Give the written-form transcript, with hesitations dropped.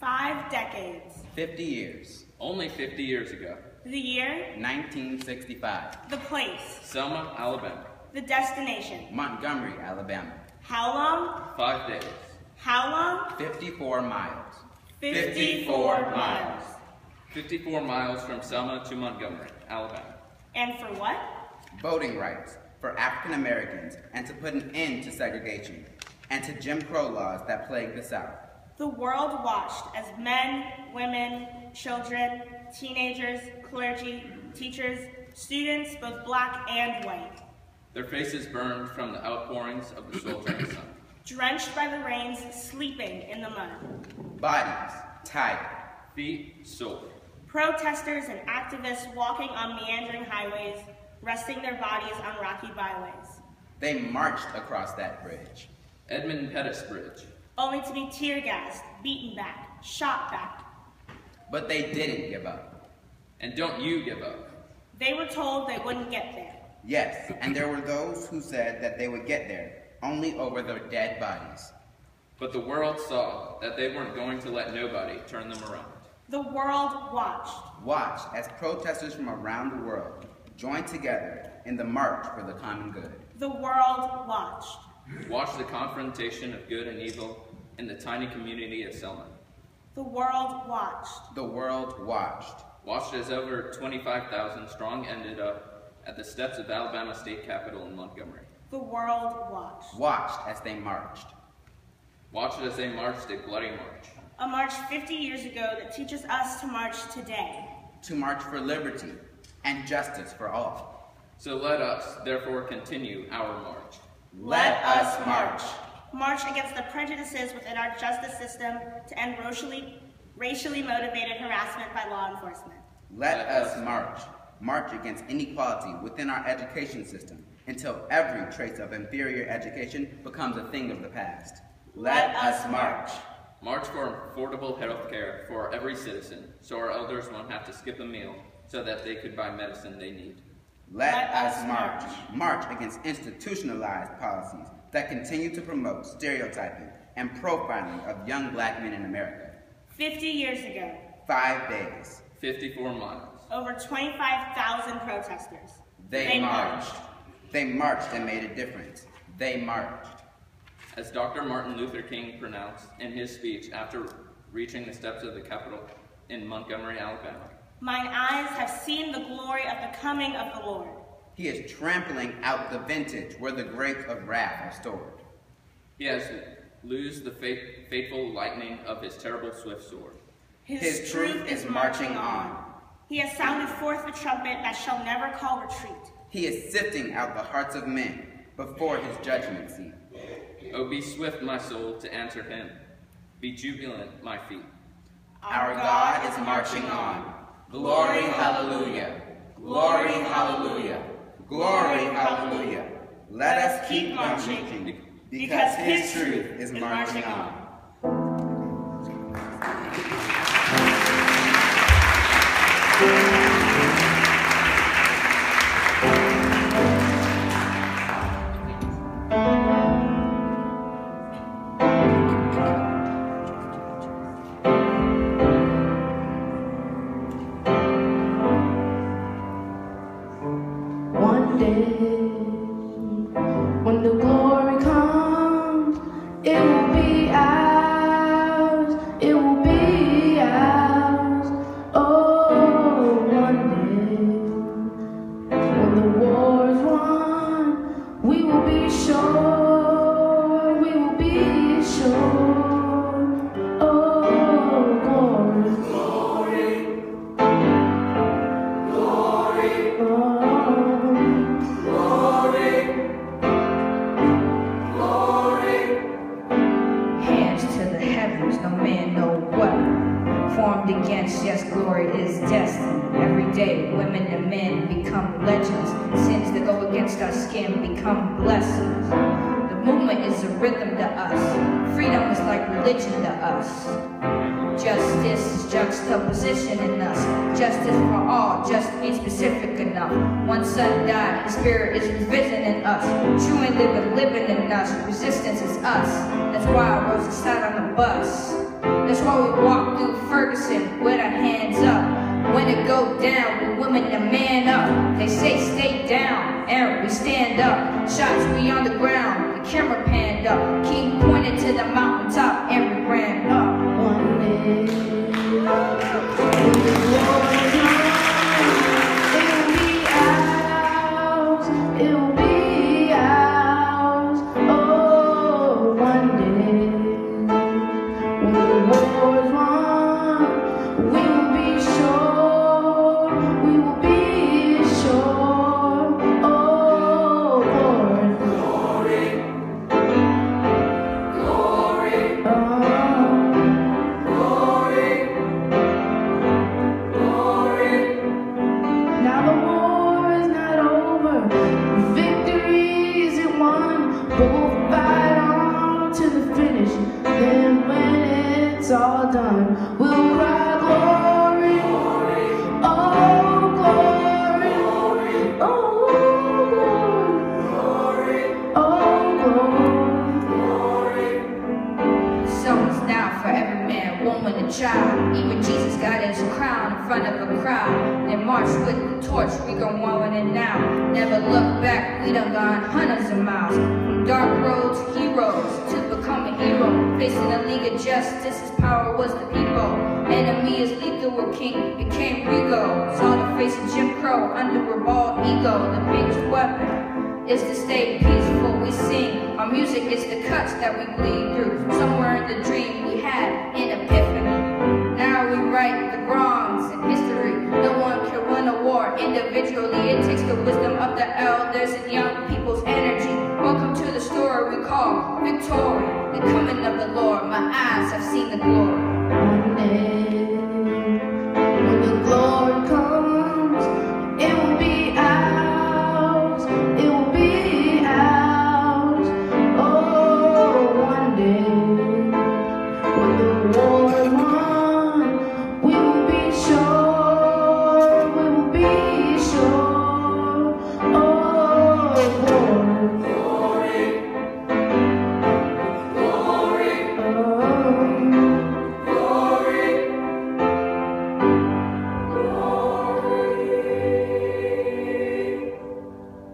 5 decades. 50 years. Only 50 years ago. The year? 1965. The place? Selma, Alabama. The destination? Montgomery, Alabama. How long? 5 days. How long? 54 miles. 54 miles. 54 miles from Selma to Montgomery, Alabama. And for what? Voting rights for African Americans and to put an end to segregation and to Jim Crow laws that plagued the South. The world watched as men, women, children, teenagers, clergy, teachers, students, both black and white, Their faces burned from the outpourings of the sweltering sun. drenched by the rains, sleeping in the mud. Bodies tired. Feet sore. Protesters and activists walking on meandering highways, resting their bodies on rocky byways. They marched across that bridge. Edmund Pettus Bridge. Only to be tear-gassed, beaten back, shot back. But they didn't give up. And don't you give up. They were told they wouldn't get there. Yes, and there were those who said that they would get there, only over their dead bodies. But the world saw that they weren't going to let nobody turn them around. The world watched. Watched as protesters from around the world joined together in the march for the common good. The world watched. Watch the confrontation of good and evil in the tiny community of Selma. The world watched. The world watched. Watched as over 25,000 strong ended up at the steps of Alabama State Capitol in Montgomery. The world watched. Watched as they marched. Watched as they marched a bloody march. A march 50 years ago that teaches us to march today. To march for liberty and justice for all. So let us, therefore, continue our march. Let us march. March against the prejudices within our justice system to end racially motivated harassment by law enforcement. Let us march. March against inequality within our education system until every trace of inferior education becomes a thing of the past. Let us march. March for affordable health care for every citizen, so our elders won't have to skip a meal so that they could buy medicine they need. Let us march. March against institutionalized policies that continue to promote stereotyping and profiling of young black men in America. 50 years ago. 5 days. 54 miles. Over 25,000 protesters. They marched. They marched and made a difference. They marched. As Dr. Martin Luther King pronounced in his speech after reaching the steps of the Capitol in Montgomery, Alabama, "Mine eyes have seen the glory of the coming of the Lord." He is trampling out the vintage where the grapes of wrath are stored. he has loosed the fateful lightning of his terrible swift sword. His truth is marching on. He has sounded forth the trumpet that shall never call retreat. He is sifting out the hearts of men before his judgment seat. Oh, be swift, my soul, to answer him. Be jubilant, my feet. Our God is marching on. Glory, hallelujah. Glory, hallelujah. Glory, hallelujah. Let us keep marching because his truth is marching on. One day, when the glory comes, it will be ours, it will be ours. Oh, one day, when the war is won, we will be sure, we will be sure. Oh, glory, glory, glory. Oh. Against, yes, glory is destined. Every day, women and men become legends. Sins that go against our skin become blessings. The movement is a rhythm to us. Freedom is like religion to us. Justice is juxtaposition in us. Justice for all just ain't specific enough. One son died, his spirit is risen in us. True and living in us. Resistance is us. That's why I rose and sat on the bus. That's why we walk cursing with our hands up. When it go down, we women to man up. They say stay down, and we stand up. Shots we on the ground, the camera panned up. King pointed to the mountaintop, and we ran up. One day, when the glory comes, it will be ours. It will be ours. Oh, one day, when the war is won, we will be sure. We will be sure. Oh, Lord. Glory, glory. Now the war is not over, victory isn't won, but we'll fight on to the finish. Then when it's all done, we'll cry glory, oh glory, oh glory, oh glory. Songs now for every man, woman, and child. Even Jesus got his crown in front of a crowd. They marched with the torch, we gon' want it now. Never look back, we done gone hundreds of miles. From dark roads, heroes, to become a hero. Facing a league of justice, his power was the people. Enemy is lethal, a king became regal. Saw the face of Jim Crow under a bald ego. The biggest weapon is to stay peaceful. We sing, our music is the cuts that we bleed through. Somewhere in the dream we had an epiphany. Now we right the wrongs in history. No one can win a war individually. It takes the wisdom of the elders and young people's energy. Welcome to the story we call victory, the coming of the Lord. My eyes have seen the glory. One day, when the glory comes, it will be ours. It will be